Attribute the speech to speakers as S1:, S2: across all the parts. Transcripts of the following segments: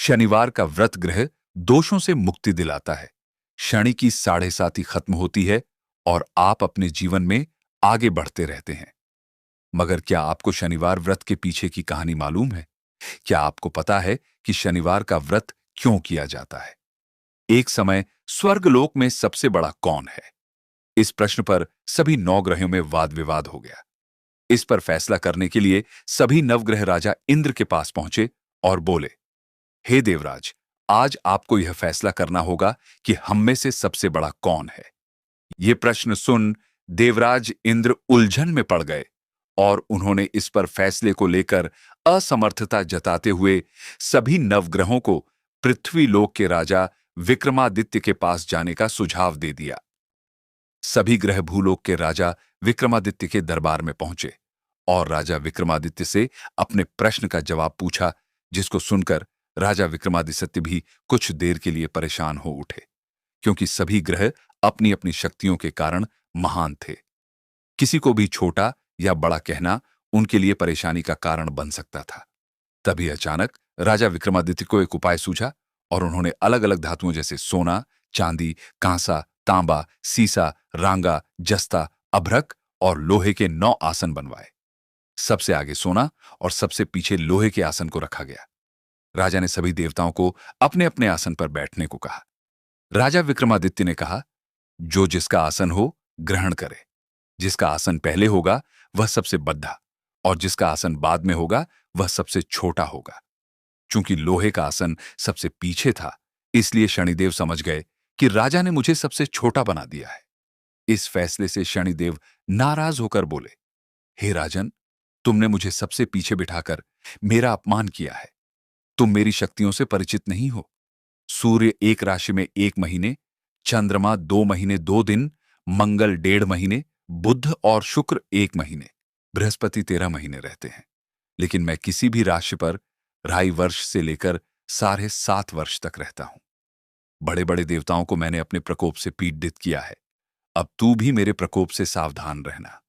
S1: शनिवार का व्रत ग्रह दोषों से मुक्ति दिलाता है। शनि की साढ़े साती खत्म होती है और आप अपने जीवन में आगे बढ़ते रहते हैं। मगर क्या आपको शनिवार व्रत के पीछे की कहानी मालूम है? क्या आपको पता है कि शनिवार का व्रत क्यों किया जाता है? एक समय स्वर्गलोक में सबसे बड़ा कौन है? इस प्रश्न पर सभी नौ ग्रहों में वाद विवाद हो गया। इस पर फैसला करने के लिए सभी नवग्रह राजा इंद्र के पास पहुंचे और बोले, हे देवराज, आज आपको यह फैसला करना होगा कि हम में से सबसे बड़ा कौन है। ये प्रश्न सुन देवराज इंद्र उलझन में पड़ गए और उन्होंने इस पर फैसले को लेकर असमर्थता जताते हुए सभी नवग्रहों को पृथ्वी लोक के राजा विक्रमादित्य के पास जाने का सुझाव दे दिया। सभी ग्रह भूलोक के राजा विक्रमादित्य के दरबार में पहुंचे और राजा विक्रमादित्य से अपने प्रश्न का जवाब पूछा, जिसको सुनकर राजा विक्रमादित्य भी कुछ देर के लिए परेशान हो उठे, क्योंकि सभी ग्रह अपनी अपनी शक्तियों के कारण महान थे। किसी को भी छोटा या बड़ा कहना उनके लिए परेशानी का कारण बन सकता था। तभी अचानक राजा विक्रमादित्य को एक उपाय सूझा और उन्होंने अलग अलग धातुओं जैसे सोना, चांदी, कांसा, तांबा, सीसा, रांगा, जस्ता, अभ्रक और लोहे के 9 आसन बनवाए। सबसे आगे सोना और सबसे पीछे लोहे के आसन को रखा गया। राजा ने सभी देवताओं को अपने अपने आसन पर बैठने को कहा। राजा विक्रमादित्य ने कहा, जो जिसका आसन हो ग्रहण करे। जिसका आसन पहले होगा वह सबसे बद्धा और जिसका आसन बाद में होगा वह सबसे छोटा होगा। चूंकि लोहे का आसन सबसे पीछे था, इसलिए शनिदेव समझ गए कि राजा ने मुझे सबसे छोटा बना दिया है। इस फैसले से शनिदेव नाराज होकर बोले, हे राजन, तुमने मुझे सबसे पीछे बिठाकर मेरा अपमान किया है। तुम मेरी शक्तियों से परिचित नहीं हो। सूर्य एक राशि में 1 महीने, चंद्रमा 2 महीने 2 दिन, मंगल 1.5 महीने, बुध और शुक्र 1 महीने, बृहस्पति 13 महीने रहते हैं। लेकिन मैं किसी भी राशि पर 2.5 वर्ष से लेकर 7.5 वर्ष तक रहता हूं। बड़े बड़े देवताओं को मैंने अपने प्रकोप से पीड़ित किया है। अब तू भी मेरे प्रकोप से सावधान रहना।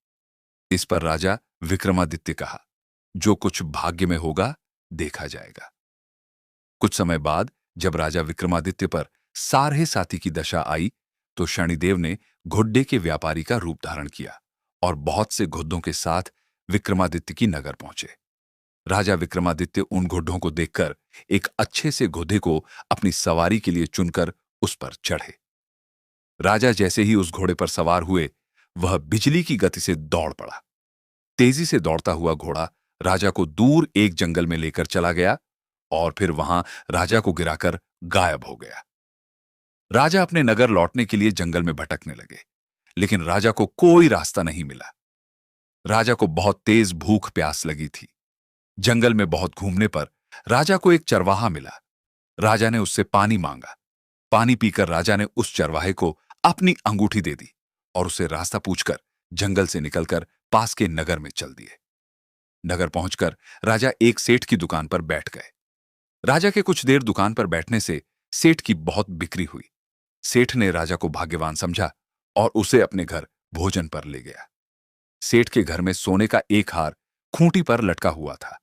S1: इस पर राजा विक्रमादित्य कहा, जो कुछ भाग्य में होगा देखा जाएगा। कुछ समय बाद जब राजा विक्रमादित्य पर सारहे साथी की दशा आई, तो शनिदेव ने घुड्डे के व्यापारी का रूप धारण किया और बहुत से घुड्डों के साथ विक्रमादित्य की नगर पहुंचे। राजा विक्रमादित्य उन घुड्डों को देखकर एक अच्छे से घोड़े को अपनी सवारी के लिए चुनकर उस पर चढ़े। राजा जैसे ही उस घोड़े पर सवार हुए, वह बिजली की गति से दौड़ पड़ा। तेजी से दौड़ता हुआ घोड़ा राजा को दूर एक जंगल में लेकर चला गया और फिर वहां राजा को गिराकर गायब हो गया। राजा अपने नगर लौटने के लिए जंगल में भटकने लगे, लेकिन राजा को कोई रास्ता नहीं मिला। राजा को बहुत तेज भूख प्यास लगी थी। जंगल में बहुत घूमने पर राजा को एक चरवाहा मिला। राजा ने उससे पानी मांगा। पानी पीकर राजा ने उस चरवाहे को अपनी अंगूठी दे दी और उसे रास्ता पूछकर जंगल से निकलकर पास के नगर में चल दिए। नगर पहुंचकर राजा एक सेठ की दुकान पर बैठ गए। राजा के कुछ देर दुकान पर बैठने से सेठ की बहुत बिक्री हुई। सेठ ने राजा को भाग्यवान समझा और उसे अपने घर भोजन पर ले गया। सेठ के घर में सोने का एक हार खूंटी पर लटका हुआ था।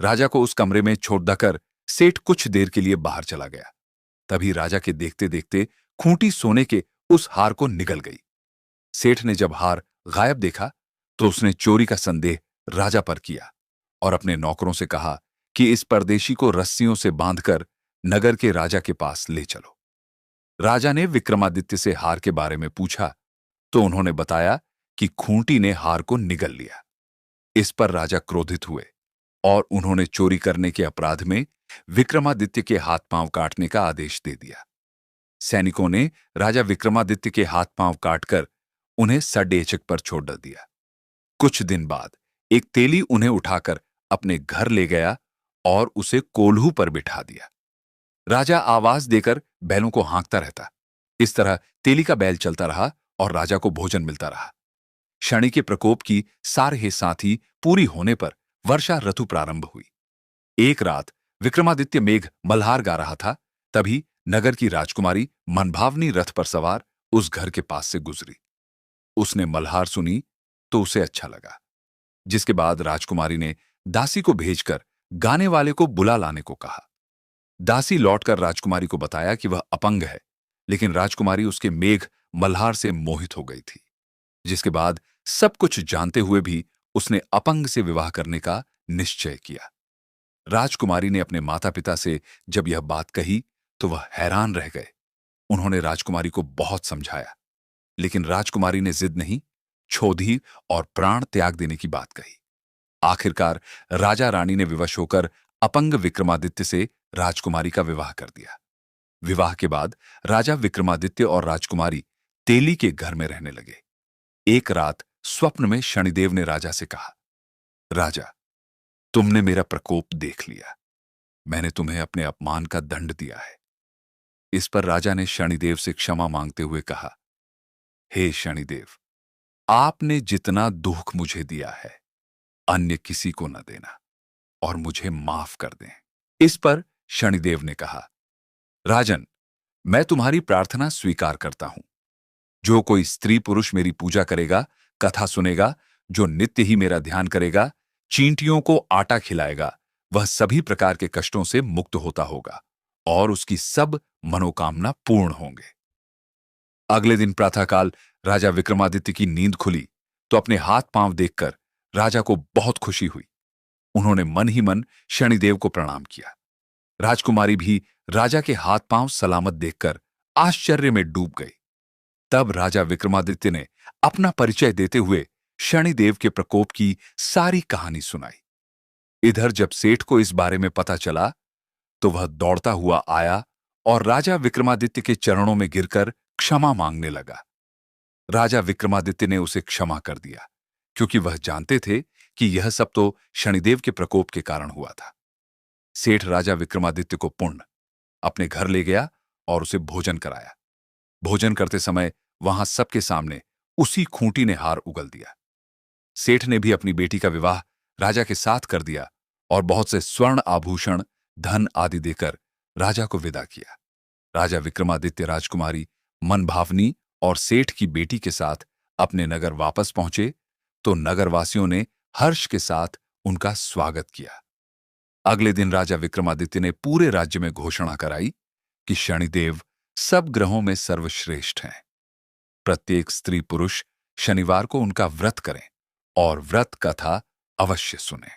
S1: राजा को उस कमरे में छोड़ देकर सेठ कुछ देर के लिए बाहर चला गया। तभी राजा के देखते देखते खूंटी सोने के उस हार को निगल गई। सेठ ने जब हार गायब देखा तो उसने चोरी का संदेह राजा पर किया और अपने नौकरों से कहा कि इस परदेशी को रस्सियों से बांधकर नगर के राजा के पास ले चलो। राजा ने विक्रमादित्य से हार के बारे में पूछा तो उन्होंने बताया कि खूंटी ने हार को निगल लिया। इस पर राजा क्रोधित हुए और उन्होंने चोरी करने के अपराध में विक्रमादित्य के हाथ पांव काटने का आदेश दे दिया। सैनिकों ने राजा विक्रमादित्य के हाथ पांव काटकर उन्हें सडेचक पर छोड़ दिया। कुछ दिन बाद एक तेली उन्हें उठाकर अपने घर ले गया और उसे कोल्हू पर बिठा दिया। राजा आवाज देकर बैलों को हाँकता रहता। इस तरह तेली का बैल चलता रहा और राजा को भोजन मिलता रहा। शनि के प्रकोप की सारे साथी पूरी होने पर वर्षा ऋतु प्रारंभ हुई। एक रात विक्रमादित्य मेघ मल्हार गा रहा था, तभी नगर की राजकुमारी मनभावनी रथ पर सवार उस घर के पास से गुजरी। उसने मल्हार सुनी तो उसे अच्छा लगा, जिसके बाद राजकुमारी ने दासी को भेजकर गाने वाले को बुला लाने को कहा। दासी लौटकर राजकुमारी को बताया कि वह अपंग है, लेकिन राजकुमारी उसके मेघ मल्हार से मोहित हो गई थी, जिसके बाद सब कुछ जानते हुए भी उसने अपंग से विवाह करने का निश्चय किया। राजकुमारी ने अपने माता पिता से जब यह बात कही तो वह हैरान रह गए। उन्होंने राजकुमारी को बहुत समझाया, लेकिन राजकुमारी ने जिद नहीं छोड़ी और प्राण त्याग देने की बात कही। आखिरकार राजा रानी ने विवश होकर अपंग विक्रमादित्य से राजकुमारी का विवाह कर दिया। विवाह के बाद राजा विक्रमादित्य और राजकुमारी तेली के घर में रहने लगे। एक रात स्वप्न में शनिदेव ने राजा से कहा, राजा, तुमने मेरा प्रकोप देख लिया। मैंने तुम्हें अपने अपमान का दंड दिया है। इस पर राजा ने शनिदेव से क्षमा मांगते हुए कहा, हे शनिदेव, आपने जितना दुख मुझे दिया है अन्य किसी को न देना और मुझे माफ कर दें। इस पर शनिदेव ने कहा, राजन, मैं तुम्हारी प्रार्थना स्वीकार करता हूं। जो कोई स्त्री पुरुष मेरी पूजा करेगा, कथा सुनेगा, जो नित्य ही मेरा ध्यान करेगा, चींटियों को आटा खिलाएगा, वह सभी प्रकार के कष्टों से मुक्त होता होगा और उसकी सब मनोकामना पूर्ण होंगे। अगले दिन प्रातःकाल राजा विक्रमादित्य की नींद खुली तो अपने हाथ पांव देखकर राजा को बहुत खुशी हुई। उन्होंने मन ही मन शनिदेव को प्रणाम किया। राजकुमारी भी राजा के हाथ पांव सलामत देखकर आश्चर्य में डूब गई। तब राजा विक्रमादित्य ने अपना परिचय देते हुए शनिदेव के प्रकोप की सारी कहानी सुनाई। इधर जब सेठ को इस बारे में पता चला तो वह दौड़ता हुआ आया और राजा विक्रमादित्य के चरणों में गिरकर क्षमा मांगने लगा। राजा विक्रमादित्य ने उसे क्षमा कर दिया, क्योंकि वह जानते थे कि यह सब तो शनिदेव के प्रकोप के कारण हुआ था। सेठ राजा विक्रमादित्य को पुण्य अपने घर ले गया और उसे भोजन कराया। भोजन करते समय वहां सबके सामने उसी खूंटी ने हार उगल दिया। सेठ ने भी अपनी बेटी का विवाह राजा के साथ कर दिया और बहुत से स्वर्ण आभूषण, धन आदि देकर राजा को विदा किया। राजा विक्रमादित्य राजकुमारी, मनभावनी और सेठ की बेटी के साथ अपने नगर वापस पहुंचे तो नगरवासियों ने हर्ष के साथ उनका स्वागत किया। अगले दिन राजा विक्रमादित्य ने पूरे राज्य में घोषणा कराई कि शनिदेव सब ग्रहों में सर्वश्रेष्ठ हैं। प्रत्येक स्त्री पुरुष शनिवार को उनका व्रत करें और व्रत कथा अवश्य सुनें।